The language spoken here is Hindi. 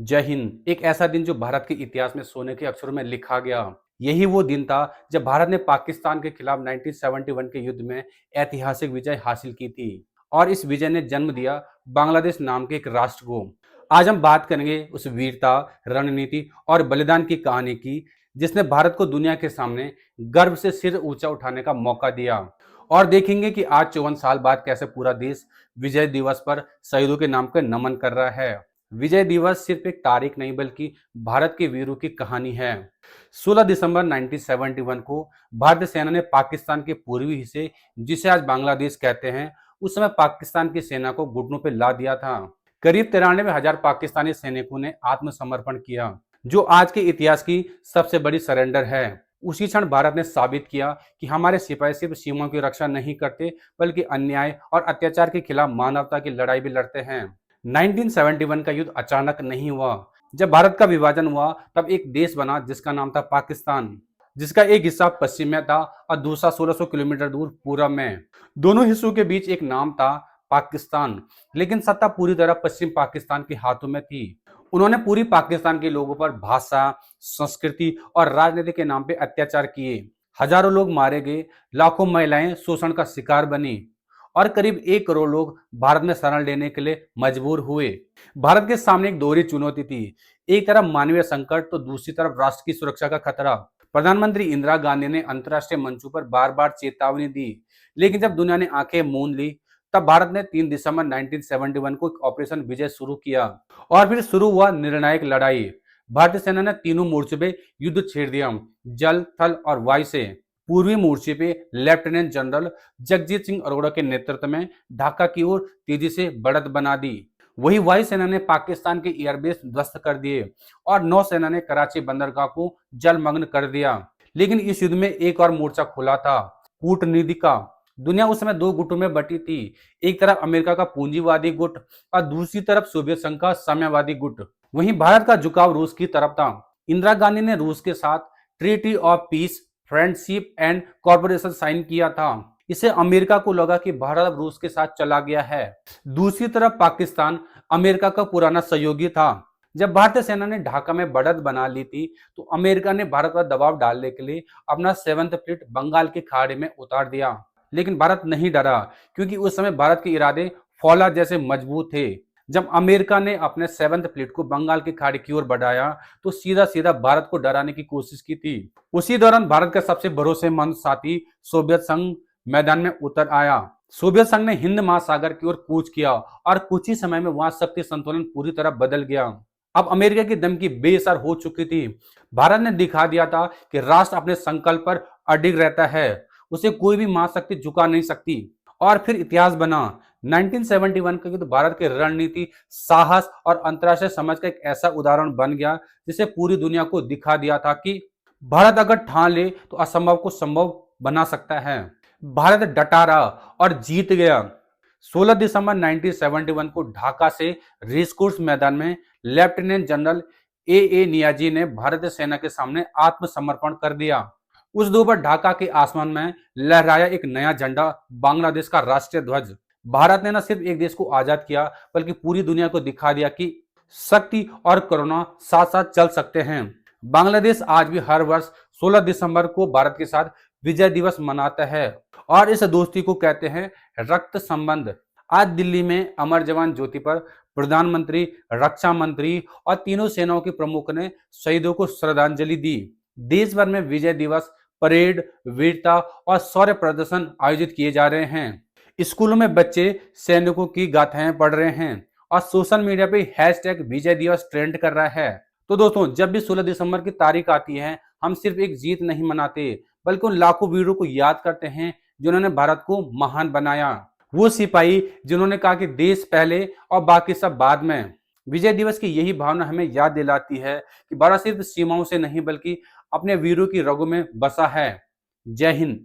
जय हिंद। एक ऐसा दिन जो भारत के इतिहास में सोने के अक्षरों में लिखा गया। यही वो दिन था जब भारत ने पाकिस्तान के खिलाफ 1971 के युद्ध में ऐतिहासिक विजय हासिल की थी और इस विजय ने जन्म दिया बांग्लादेश नाम के एक राष्ट्र को। आज हम बात करेंगे उस वीरता, रणनीति और बलिदान की कहानी की जिसने भारत को दुनिया के सामने गर्व से सिर ऊंचा उठाने का मौका दिया। और देखेंगे कि आज 54 साल बाद कैसे पूरा देश विजय दिवस पर शहीदों के नाम पर नमन कर रहा है। विजय दिवस सिर्फ एक तारीख नहीं बल्कि भारत के वीरों की कहानी है। 16 दिसंबर 1971 को भारतीय सेना ने पाकिस्तान के पूर्वी हिस्से, जिसे आज बांग्लादेश कहते हैं, उस समय पाकिस्तान की सेना को घुटनों पर ला दिया था। करीब 93,000 पाकिस्तानी सैनिकों ने आत्मसमर्पण किया, जो आज के इतिहास की सबसे बड़ी सरेंडर है। उसी क्षण भारत ने साबित किया कि हमारे सिपाही सिर्फ सीमाओं की रक्षा नहीं करते बल्कि अन्याय और अत्याचार के खिलाफ मानवता की लड़ाई भी लड़ते हैं। 1971 का युद्ध अचानक नहीं हुआ। जब भारत का विभाजन हुआ तब एक देश बना जिसका नाम था पाकिस्तान, जिसका एक हिस्सा पश्चिम में था और दूसरा 1600 किलोमीटर दूर पूरब में। दोनों हिस्सों के बीच एक नाम था पाकिस्तान, लेकिन सत्ता पूरी तरह पश्चिम पाकिस्तान के हाथों में थी। उन्होंने पूरी पाकिस्तान के लोगों पर भाषा, संस्कृति और राजनीति के नाम पे अत्याचार किए। हजारों लोग मारे गए, लाखों महिलाएं शोषण का शिकार बनी और करीब 1 करोड़ लोग भारत में शरण लेने के लिए मजबूर हुए। भारत के सामने एक दोहरी चुनौती थी, एक तरफ मानवीय संकट तो दूसरी तरफ राष्ट्र की सुरक्षा का खतरा। प्रधानमंत्री इंदिरा गांधी ने अंतर्राष्ट्रीय मंचों पर बार बार चेतावनी दी, लेकिन जब दुनिया ने आंखें मूंद ली तब भारत ने 3 दिसंबर 1971 को ऑपरेशन विजय शुरू किया और फिर शुरू हुआ निर्णायक लड़ाई। भारतीय सेना ने तीनों मोर्चों पे युद्ध छेड़ दिया, जल, थल और वायु से। पूर्वी मोर्चे पे लेफ्टिनेंट जनरल जगजीत सिंह अरोड़ा के नेतृत्व में ढाका की ओर तेजी से बढ़त बना दी। वही वायुसेना ने पाकिस्तान के एयरबेस ध्वस्त कर दिए और नौसेना ने कराची बंदरगाह को जलमग्न कर दिया। लेकिन इस युद्ध में एक और मोर्चा खुला था, कूटनीति का। दुनिया उस समय 2 गुटों में बटी थी, एक तरफ अमेरिका का पूंजीवादी गुट और दूसरी तरफ सोवियत संघ का साम्यवादी गुट। वहीं भारत का झुकाव रूस की तरफ था। इंदिरा गांधी ने रूस के साथ treaty of peace, friendship and corporation sign किया था। इसे अमेरिका को लगा कि भारत अब रूस के साथ चला गया है। दूसरी तरफ पाकिस्तान अमेरिका का पुराना सहयोगी था। जब भारतीय सेना ने ढाका में बढ़त बना ली थी तो अमेरिका ने भारत पर दबाव डालने के लिए अपना 7th फ्लीट बंगाल के खाड़ी में उतार दिया। लेकिन भारत नहीं डरा, क्योंकि उस समय भारत के इरादे फौलाद जैसे मजबूत थे। जब अमेरिका ने अपने 7th फ्लीट को बंगाल की खाड़ी की ओर बढ़ाया तो सीधा सीधा भारत को डराने की कोशिश की थी। उसी दौरान भारत का सबसे भरोसेमंद साथी सोवियत संघ मैदान में उतर आया। सोवियत संघ ने हिंद महासागर की ओर कूच किया और कुछ ही समय में वहां शक्ति संतुलन पूरी तरह बदल गया। अब अमेरिका की धमकी बेअसर हो चुकी थी। भारत ने दिखा दिया था कि राष्ट्र अपने संकल्प पर अडिग रहता है, उसे कोई भी महाशक्ति झुका नहीं सकती। और फिर इतिहास बना। 1971 का युद्ध भारत के रणनीति, साहस और अंतर्राष्ट्रीय समझ का एक ऐसा उदाहरण बन गया जिसे पूरी दुनिया को दिखा दिया था कि भारत अगर ठान ले तो असंभव को संभव बना सकता है। भारत डटा रहा और जीत गया। 16 दिसंबर 1971 को ढाका से रेसकोर्स मैदान में लेफ्टिनेंट जनरल ए नियाजी ने भारतीय सेना के सामने आत्मसमर्पण कर दिया। उस दोपहर ढाका के आसमान में लहराया एक नया झंडा, बांग्लादेश का राष्ट्रीय ध्वज। भारत ने न सिर्फ एक देश को आजाद किया बल्कि पूरी दुनिया को दिखा दिया कि शक्ति और करुणा साथ साथ चल सकते हैं। बांग्लादेश आज भी हर वर्ष 16 दिसंबर को भारत के साथ विजय दिवस मनाता है और इस दोस्ती को कहते हैं रक्त संबंध। आज दिल्ली में अमर जवान ज्योति पर प्रधानमंत्री, रक्षा मंत्री और तीनों सेनाओं के प्रमुख ने शहीदों को श्रद्धांजलि दी। देश भर में विजय दिवस परेड, वीरता और शौर्य प्रदर्शन आयोजित किए जा रहे हैं। स्कूलों में बच्चे सैनिकों की गाथाएं पढ़ रहे हैं और सोशल मीडिया पे हैशटैग विजय दिवस ट्रेंड कर रहा है। तो दोस्तों, जब भी 16 दिसंबर की तारीख आती है, हम सिर्फ एक जीत नहीं मनाते बल्कि उन लाखों वीरों को याद करते हैं जिन्होंने भारत को महान बनाया। वो सिपाही जिन्होंने कहा कि देश पहले और बाकी सब बाद में। विजय दिवस की यही भावना हमें याद दिलाती है कि भारत सिर्फ सीमाओं से नहीं बल्कि अपने वीरों की रगों में बसा है। जय हिंद।